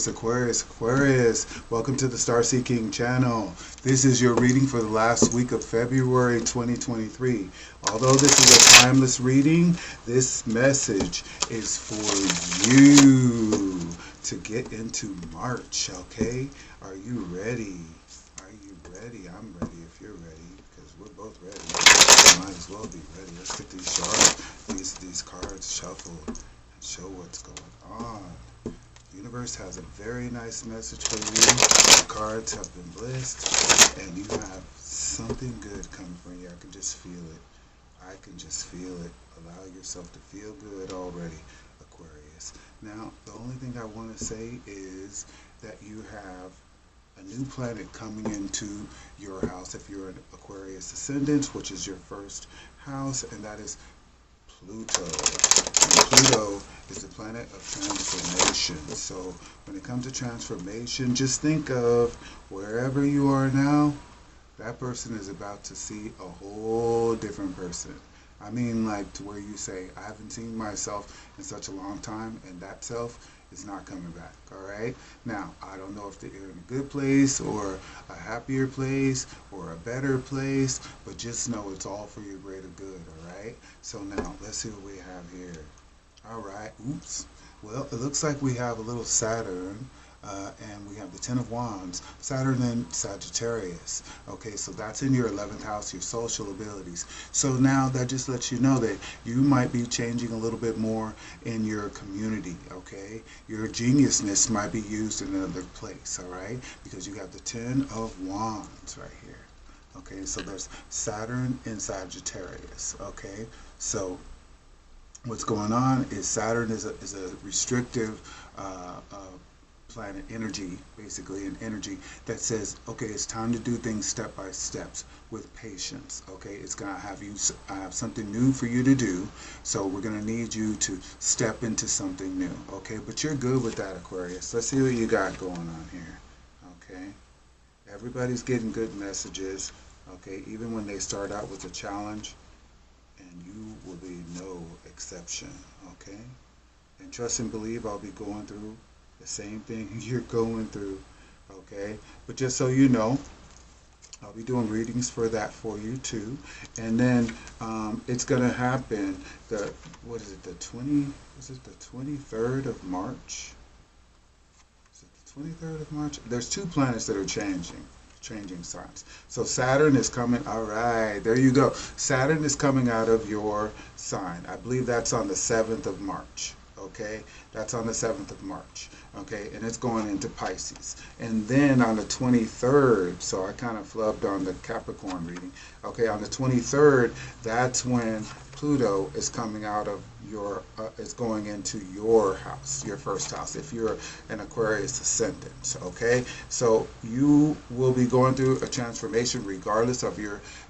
Aquarius, welcome to the Star Seeking channel. This is your reading for the last week of February 2023. Although this is a timeless reading, this message is for you to get into March, okay? Are you ready? Are you ready? I'm ready if you're ready, because we're both ready. Might as well be ready. Let's get these shards, these cards shuffled and show what's going on. The universe has a very nice message for you. The cards have been blessed, and you have something good coming for you. I can just feel it. I can just feel it. Allow yourself to feel good already, Aquarius. Now, the only thing I want to say is that you have a new planet coming into your house if you're an Aquarius ascendant, which is your first house, and that is Pluto. And Pluto is the planet of transformation. So when it comes to transformation, just think of wherever you are now, that person is about to see a whole different person. I mean, like, to where you say, I haven't seen myself in such a long time, and that self is not coming back, all right? Now, I don't know if they're in a good place or a happier place or a better place, but just know it's all for your greater good, all right? So now, let's see what we have here. All right, oops. Well, it looks like we have a little Saturn, and we have the Ten of Wands, Saturn in Sagittarius. Okay, so that's in your 11th house, your social abilities. So now that just lets you know that you might be changing a little bit more in your community, okay? Your geniusness might be used in another place, all right? Because you have the Ten of Wands right here. Okay, so there's Saturn in Sagittarius, okay? So what's going on is Saturn is a restrictive planet energy, basically an energy that says, okay, it's time to do things step by steps with patience. Okay, it's gonna have you have something new for you to do, so we're gonna need you to step into something new. Okay, but you're good with that, Aquarius. Let's see what you got going on here. Okay, everybody's getting good messages. Okay, even when they start out with a challenge, and you will be no exception. Okay, and trust and believe I'll be going through the same thing you're going through, okay? But just so you know, I'll be doing readings for that for you too. And then it's gonna happen the, what is it, the 23rd of March? Is it the 23rd of March? There's two planets that are changing signs. So Saturn is coming, all right, there you go. Saturn is coming out of your sign. I believe that's on the 7th of March. Okay, that's on the 7th of March. Okay, and it's going into Pisces. And then on the 23rd, so I kind of flubbed on the Capricorn reading. Okay, on the 23rd, that's when Pluto is coming out of your, is going into your house, your first house, if you're an Aquarius ascendant. Okay, so you will be going through a transformation regardless of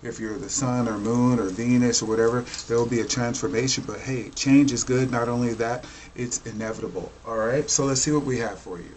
if you're the sun or moon or Venus or whatever. There will be a transformation, but hey, change is good. Not only that, it's inevitable. All right, so let's see what we have for you.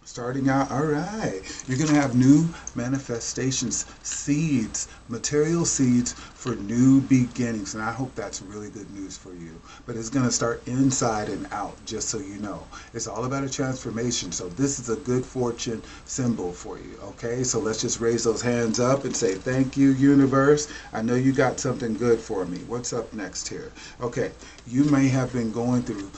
Starting out, all right, you're going to have new manifestations, seeds, material seeds for new beginnings. And I hope that's really good news for you. But it's going to start inside and out, just so you know. It's all about a transformation. So this is a good fortune symbol for you, okay? So let's just raise those hands up and say, thank you, universe. I know you got something good for me. What's up next here? Okay, you may have been going through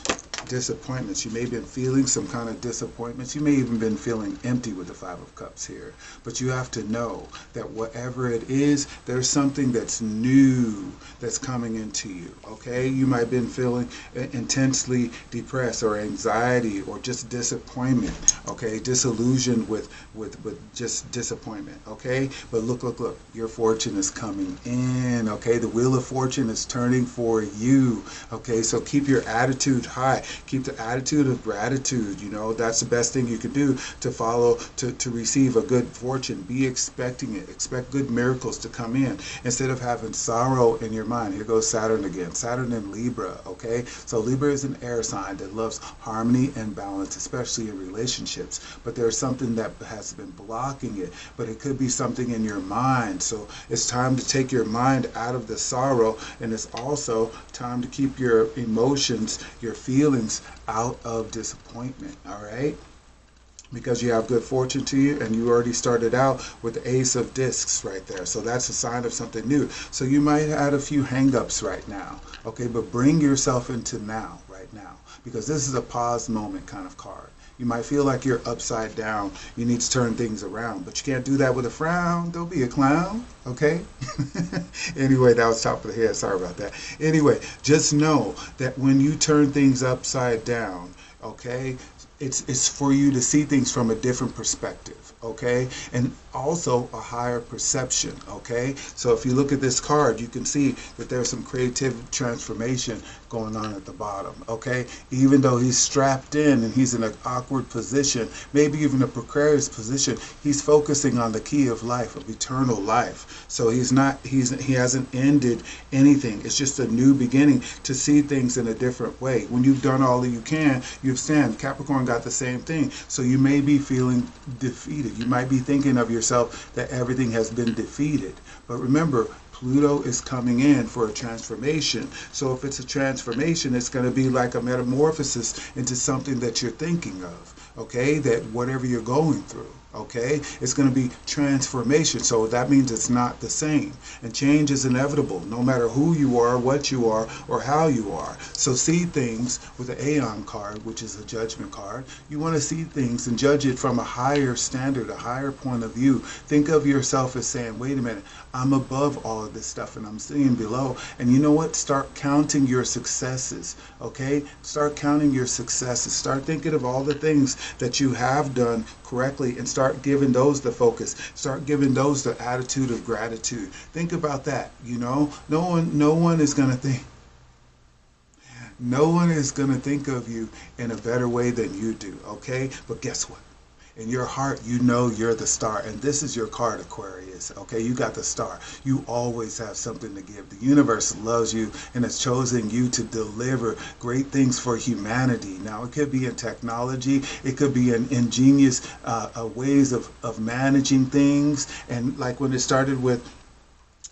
disappointments. You may have been feeling some kind of disappointments. You may even been feeling empty with the Five of Cups here. But you have to know that whatever it is, there's something that's new that's coming into you. Okay? You might have been feeling intensely depressed or anxiety or just disappointment. Okay? Disillusioned with just disappointment. Okay? But look. Your fortune is coming in. Okay? The wheel of fortune is turning for you. Okay? So keep your attitude high. Keep the attitude of gratitude. You know, that's the best thing you can do to follow, to receive a good fortune. Be expecting it. Expect good miracles to come in instead of having sorrow in your mind. Here goes Saturn again. Saturn in Libra, okay? So Libra is an air sign that loves harmony and balance, especially in relationships. But there's something that has been blocking it. But it could be something in your mind. So it's time to take your mind out of the sorrow, and it's also time to keep your emotions, your feelings feelings out of disappointment, all right? Because you have good fortune to you, and you already started out with the Ace of Discs right there. So that's a sign of something new. So you might have a few hang-ups right now, okay? But bring yourself into now, right now, because this is a pause moment kind of card. You might feel like you're upside down. You need to turn things around, but you can't do that with a frown. Don't be a clown, okay? Anyway, that was top of the head. Sorry about that. Anyway, just know that when you turn things upside down, okay, it's for you to see things from a different perspective, okay? And also a higher perception, okay? So if you look at this card, you can see that there's some creative transformation going on at the bottom, okay? Even though he's strapped in and he's in an awkward position, maybe even a precarious position, he's focusing on the key of life, of eternal life. So he hasn't ended anything. It's just a new beginning to see things in a different way. When you've done all that you can, you've sinned. Capricorn got the same thing. So you may be feeling defeated. You might be thinking of yourself that everything has been defeated. But remember, Pluto is coming in for a transformation. So if it's a transformation, it's going to be like a metamorphosis into something that you're thinking of, okay? That whatever you're going through, okay, it's going to be transformation. So that means it's not the same. And change is inevitable, no matter who you are, what you are, or how you are. So see things with the Aeon card, which is a judgment card. You want to see things and judge it from a higher standard, a higher point of view. Think of yourself as saying, wait a minute, I'm above all of this stuff and I'm seeing below. And you know what? Start counting your successes, okay? Start counting your successes. Start thinking of all the things that you have done correctly and start giving those the focus. Start giving those the attitude of gratitude. Think about that, you know? No one is going to think of you in a better way than you do, okay? But guess what? In your heart, you know you're the star, and this is your card, Aquarius, okay? You got the star. You always have something to give. The universe loves you and has chosen you to deliver great things for humanity. Now, it could be in technology. It could be in ingenious ways of managing things. And like when it started with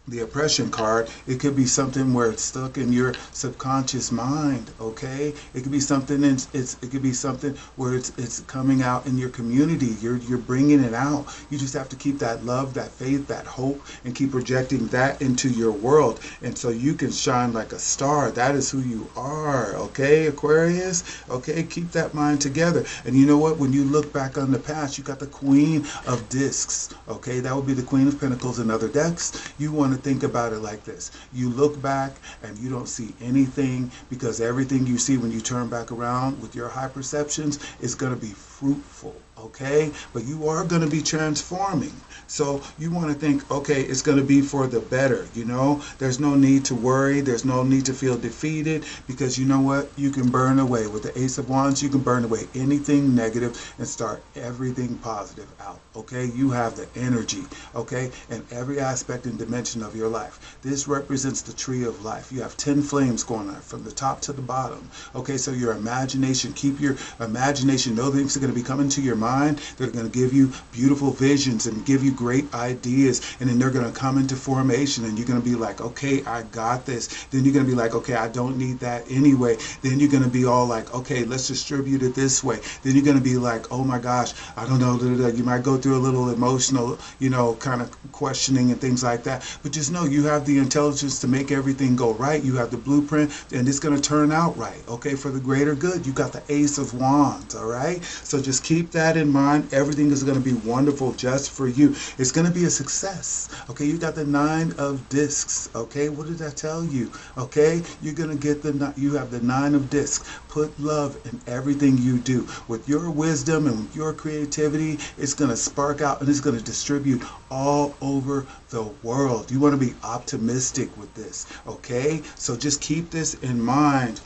the oppression card, it could be something where it's stuck in your subconscious mind, okay? It could be something it could be something where it's coming out in your community. You're bringing it out. You just have to keep that love, that faith, that hope, and keep projecting that into your world, and so you can shine like a star. That is who you are, okay, Aquarius? Okay, keep that mind together. And you know what? When you look back on the past, you got the Queen of Discs, okay? That would be the Queen of Pentacles in other decks. You want to think about it like this. You look back and you don't see anything, because everything you see when you turn back around with your high perceptions is going to be fruitful, okay? But you are going to be transforming. So you want to think, okay, it's going to be for the better, you know? There's no need to worry. There's no need to feel defeated, because you know what? You can burn away. With the Ace of Wands, you can burn away anything negative and start everything positive out, okay? You have the energy, okay? In every aspect and dimension of your life. This represents the tree of life. You have 10 flames going on from the top to the bottom, okay? So your imagination, keep your imagination. Know things are going to be coming to your mind. They're going to give you beautiful visions and give you great ideas, and then they're going to come into formation, and you're going to be like, okay, I got this. Then you're going to be like, okay, I don't need that anyway. Then you're going to be all like, okay, let's distribute it this way. Then you're going to be like, oh my gosh, I don't know. You might go through a little emotional, you know, kind of questioning and things like that. But just know you have the intelligence to make everything go right. You have the blueprint, and it's going to turn out right, okay, for the greater good. You got the Ace of Wands, all right? So just keep that in mind. Everything is going to be wonderful just for you. It's going to be a success, okay? You got the 9 of Discs, okay? What did I tell you, okay? You're going to get you have the 9 of Discs. Put love in everything you do. With your wisdom and with your creativity, it's going to spark out and it's going to distribute all over the world. You want to be optimistic with this, okay? So just keep this in mind.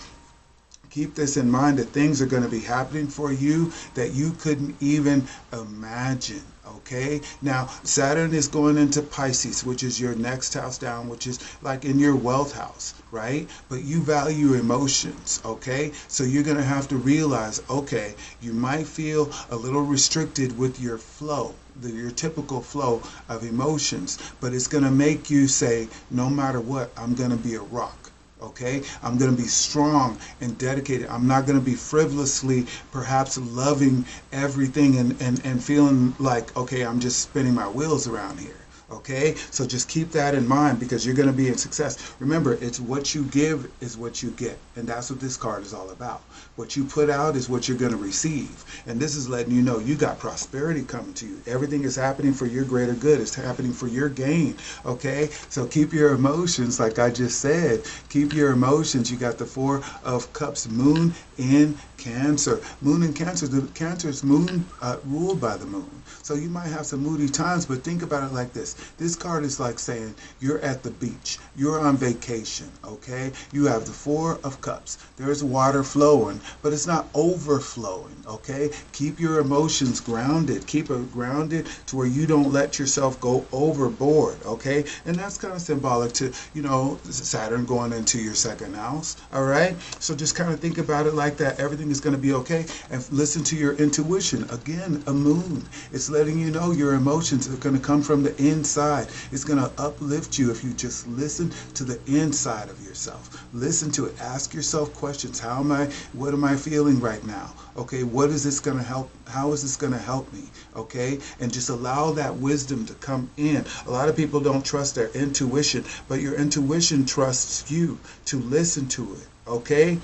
Keep this in mind, that things are going to be happening for you that you couldn't even imagine. Okay, now Saturn is going into Pisces, which is your next house down, which is like in your wealth house, right? But you value emotions, okay? So you're going to have to realize, okay, you might feel a little restricted with your flow, your typical flow of emotions, but it's going to make you say, no matter what, I'm going to be a rock. Okay, I'm going to be strong and dedicated. I'm not going to be frivolously perhaps loving everything and feeling like, okay, I'm just spinning my wheels around here. Okay, so just keep that in mind because you're going to be in success. Remember, it's what you give is what you get, and that's what this card is all about. What you put out is what you're going to receive, and this is letting you know you got prosperity coming to you. Everything is happening for your greater good. It's happening for your gain. Okay, so keep your emotions, like I just said, keep your emotions. You got the Four of Cups, Moon in Cancer. Moon in Cancer. The Cancer's moon ruled by the moon. So you might have some moody times, but think about it like this. This card is like saying you're at the beach. You're on vacation, okay? You have the Four of Cups. There's water flowing, but it's not overflowing, okay? Keep your emotions grounded. Keep it grounded to where you don't let yourself go overboard, okay? And that's kind of symbolic to, you know, Saturn going into your second house, all right? So just kind of think about it like that. Everything is going to be okay. And listen to your intuition. Again, a moon. It's letting you know your emotions are going to come from the inside. It's going to uplift you if you just listen to the inside of yourself. Listen to it. Ask yourself questions. What am I feeling right now? Okay, what is this going to help? How is this going to help me? Okay, and just allow that wisdom to come in. A lot of people don't trust their intuition, but your intuition trusts you to listen to it. Okay?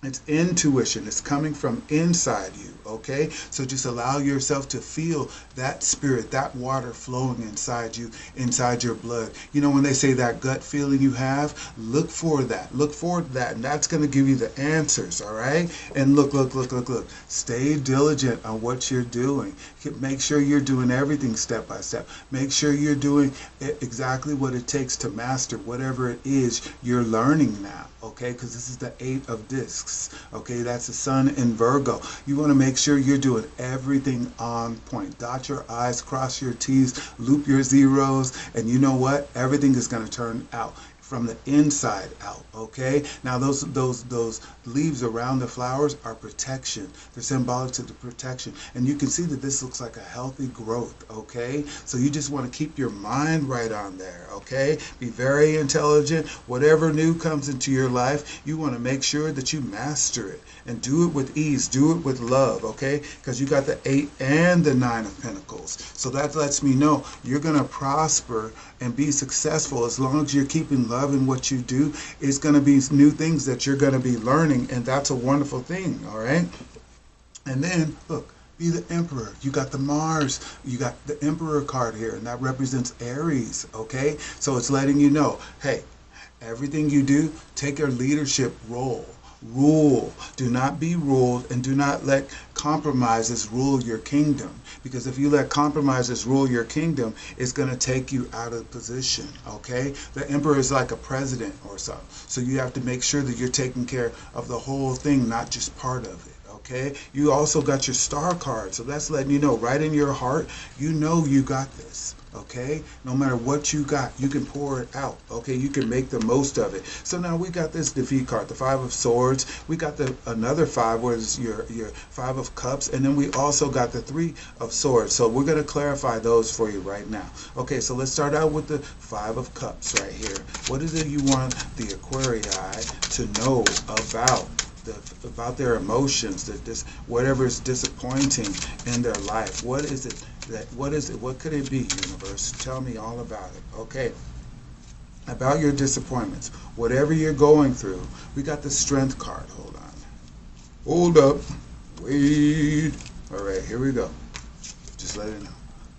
It's intuition. It's coming from inside you, okay? So just allow yourself to feel that spirit, that water flowing inside you, inside your blood. You know, when they say that gut feeling you have, look for that. Look for that, and that's going to give you the answers, all right? And look. Stay diligent on what you're doing. Make sure you're doing everything step by step. Make sure you're doing exactly what it takes to master whatever it is you're learning now, okay? Because this is the 8 of discs. Okay, that's the sun in Virgo. You want to make sure you're doing everything on point. Dot your I's, cross your T's, loop your zeros, and you know what? Everything is going to turn out from the inside out, okay? Now those leaves around the flowers are protection. They're symbolic to the protection. And you can see that this looks like a healthy growth, okay? So you just want to keep your mind right on there, okay? Be very intelligent. Whatever new comes into your life, you want to make sure that you master it and do it with ease, do it with love, okay? Because you got the 8 and the 9 of Pentacles. So that lets me know you're going to prosper and be successful as long as you're keeping love in what you do. It's going to be new things that you're going to be learning, and that's a wonderful thing, all right? And then, look, be the Emperor. You got the Mars. You got the Emperor card here, and that represents Aries, okay? So it's letting you know, hey, everything you do, take a leadership role. Rule. Do not be ruled, and do not let compromises rule your kingdom. Because if you let compromises rule your kingdom, it's going to take you out of position, okay? The Emperor is like a president or something. So you have to make sure that you're taking care of the whole thing, not just part of it, okay? You also got your Star card. So that's letting you know, right in your heart, you know you got this. Okay, no matter what you got, you can pour it out. Okay, you can make the most of it. So now we got this defeat card, the 5 of Swords. We got the another 5, where it's your 5 of Cups, and then we also got the 3 of Swords. So we're going to clarify those for you right now. Okay, so let's start out with the 5 of Cups right here. What is it you want the Aquarii to know about their emotions, whatever is disappointing in their life? What is it? What could it be, universe? Tell me all about it. Okay. About your disappointments, whatever you're going through. We got the Strength card. Hold on. Hold up. Wait. All right, here we go. Just let it know.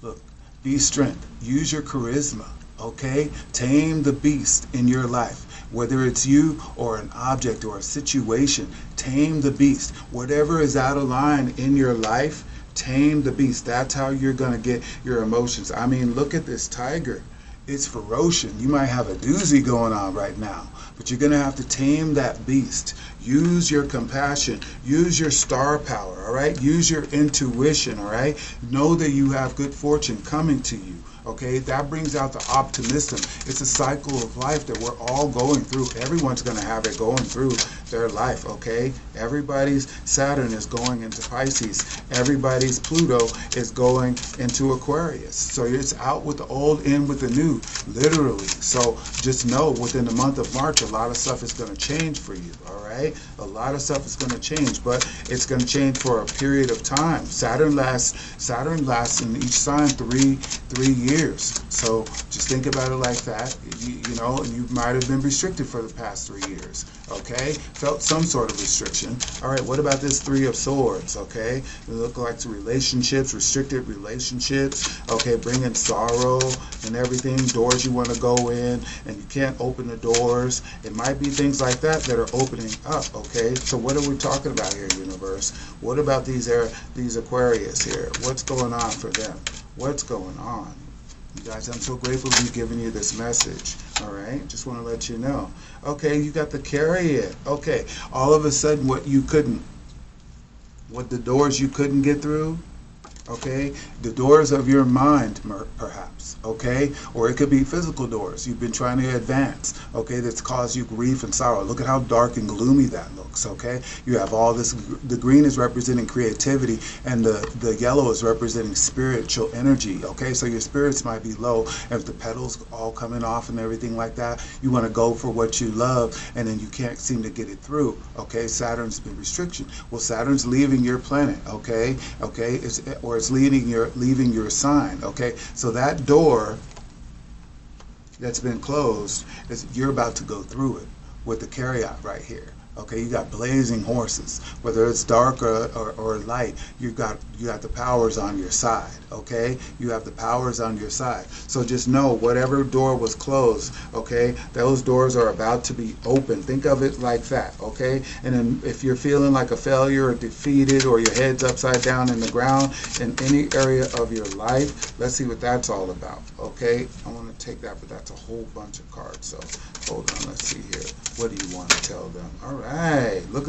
Look, be strength. Use your charisma. Okay? Tame the beast in your life. Whether it's you or an object or a situation, tame the beast. Whatever is out of line in your life, tame the beast. That's how you're going to get your emotions. I mean, look at this tiger. It's ferocious. You might have a doozy going on right now, but you're going to have to tame that beast. Use your compassion. Use your star power, all right? Use your intuition, all right? Know that you have good fortune coming to you, Okay, that brings out the optimism. It's a cycle of life that we're all going through. Everyone's going to have it going through their life. Okay, everybody's Saturn is going into Pisces. Everybody's Pluto is going into Aquarius. So it's out with the old, in with the new, literally. So just know within the month of March, a lot of stuff is going to change for you. All right, a lot of stuff is going to change, but it's going to change for a period of time. Saturn lasts in each sign three years. So just think about it like that. You know, and you might have been restricted for the past 3 years. Okay, felt some sort of restriction. All right, what about this Three of Swords? Okay, it looks like relationships, restricted relationships. Okay, bringing sorrow and everything. Doors you want to go in and you can't open the doors. It might be things like that that are opening up. Okay, so what are we talking about here, universe? What about these Aquarius here? What's going on for them? What's going on? You guys, I'm so grateful to be giving you this message. All right, just want to let you know. Okay, you got the Chariot. Okay, all of a sudden, what the doors you couldn't get through. Okay, the doors of your mind, perhaps. Okay, or it could be physical doors you've been trying to advance. Okay, that's caused you grief and sorrow. Look at how dark and gloomy that looks. Okay, you have all this. The green is representing creativity, and the yellow is representing spiritual energy. Okay, so your spirits might be low, if the petals all coming off and everything like that. You want to go for what you love, and then you can't seem to get it through. Okay, Saturn's been restriction. Well, Saturn's leaving your planet. Okay, it's leaving your sign. Okay, so that door that's been closed is you're about to go through it with the Chariot right here. Okay, you got blazing horses, whether it's dark or light. You got the powers on your side. Okay, you have the powers on your side. So just know whatever door was closed, okay, those doors are about to be open. Think of it like that. Okay, and then if you're feeling like a failure or defeated, or your head's upside down in the ground in any area of your life, let's see what that's all about. Okay, I want to take that, but that's a whole bunch of cards. So hold on, let's see here. What do you want to tell them? All right, look.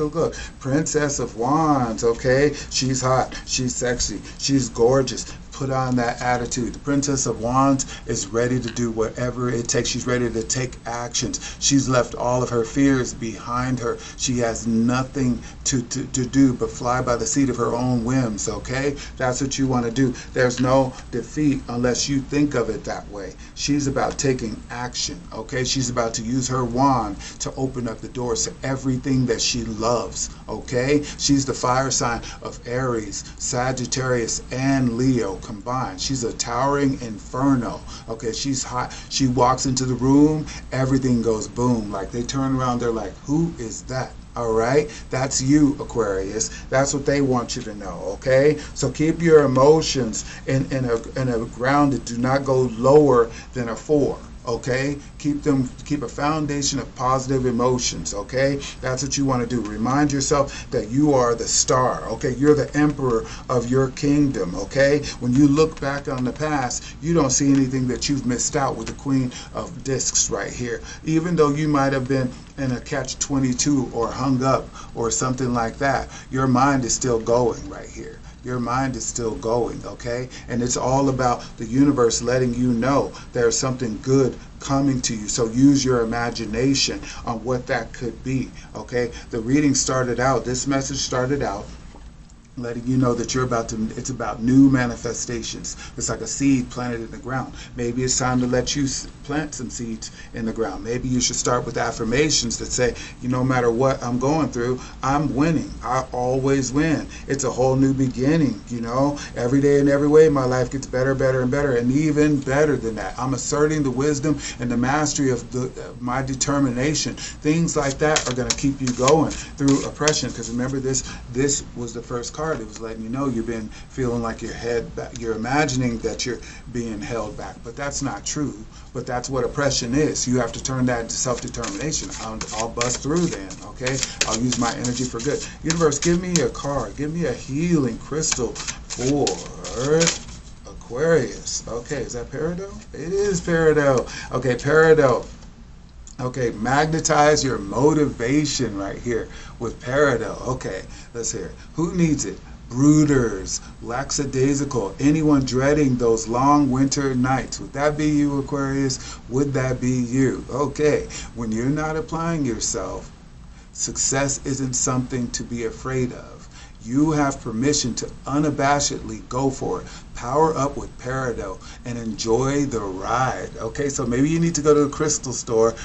Princess of Wands. Okay, she's hot, she's sexy, she's gorgeous. Put on that attitude. The Princess of Wands is ready to do whatever it takes. She's ready to take actions. She's left all of her fears behind her. She has nothing to do but fly by the seat of her own whims. Okay, that's what you want to do. There's no defeat unless you think of it that way. She's about taking action. Okay, she's about to use her wand to open up the doors to everything that she loves. Okay, she's the fire sign of Aries, Sagittarius, and Leo combined. She's a towering inferno. Okay, she's hot. She walks into the room, everything goes boom. Like they turn around, they're like, who is that? All right, that's you, Aquarius. That's what they want you to know. Okay, so keep your emotions in a grounded. Do not go lower than a 4. Okay, keep a foundation of positive emotions. Okay, that's what you want to do. Remind yourself that you are the star. Okay, you're the emperor of your kingdom. Okay, when you look back on the past, you don't see anything that you've missed out with the Queen of Discs right here. Even though you might have been in a catch-22 or hung up or something like that, your mind is still going right here. Your mind is still going, okay? And it's all about the universe letting you know there's something good coming to you. So use your imagination on what that could be, okay? The reading started out, this message started out letting you know that it's about new manifestations. It's like a seed planted in the ground. Maybe it's time to let you plant some seeds in the ground. Maybe you should start with affirmations that say, no matter what I'm going through, I'm winning. I always win. It's a whole new beginning, Every day and every way, my life gets better, better, and better, and even better than that. I'm asserting the wisdom and the mastery of my determination. Things like that are going to keep you going through oppression, because remember, this was the first card. It was letting you know you've been feeling like your head back. You're imagining that you're being held back, but that's not true. But that's what oppression is. You have to turn that into self-determination. I'll bust through then, okay? I'll use my energy for good. Universe, give me a card. Give me a healing crystal for Aquarius. Okay, is that Peridot? It is Peridot. Okay, Peridot. Okay, magnetize your motivation right here with Peridot. Okay, let's hear it. Who needs it? brooders, lackadaisical, anyone dreading those long winter nights. Would that be you, Aquarius? Would that be you? Okay, when you're not applying yourself, success isn't something to be afraid of. You have permission to unabashedly go for it. Power up with Peridot and enjoy the ride. Okay, so maybe you need to go to a crystal store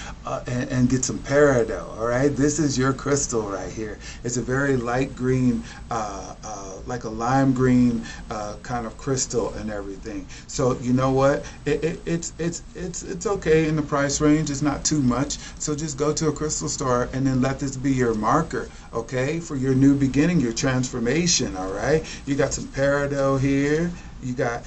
and get some Peridot. All right, this is your crystal right here. It's a very light green, like a lime green kind of crystal and everything. So you know what? It's okay in the price range. It's not too much. So just go to a crystal store and then let this be your marker. Okay, for your new beginning, your transformation. All right, you got some Peridot here. You got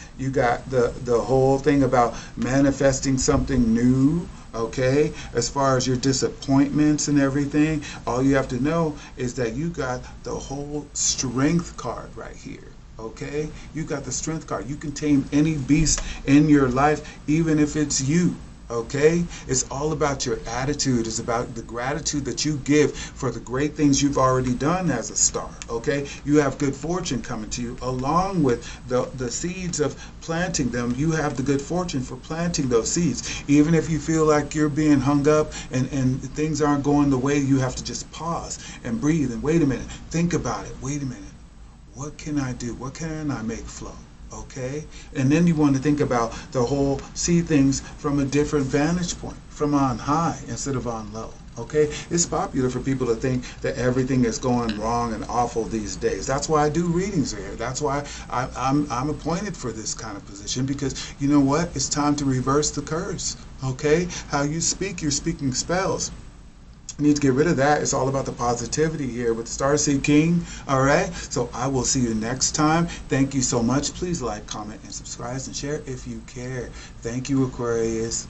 the whole thing about manifesting something new. Okay, as far as your disappointments and everything, all you have to know is that you got the whole strength card right here. Okay, you got the strength card. You can tame any beast in your life, even if it's you. Okay, it's all about your attitude. It's about the gratitude that you give for the great things you've already done as a star. Okay, you have good fortune coming to you along with the seeds of planting them. You have the good fortune for planting those seeds. Even if you feel like you're being hung up and things aren't going the way, you have to just pause and breathe and wait a minute, think about it. Wait a minute, what can I do? What can I make flow? Okay, and then you want to think about the whole, see things from a different vantage point, from on high instead of on low. Okay, it's popular for people to think that everything is going wrong and awful these days. That's why I do readings here. That's why I'm appointed for this kind of position, because you know what? It's time to reverse the curse. Okay, how you speak, you're speaking spells. You need to get rid of that. It's all about the positivity here with the Starseed King. All right, so I will see you next time. Thank you so much. Please like, comment, and subscribe, and share if you care. Thank you, Aquarius.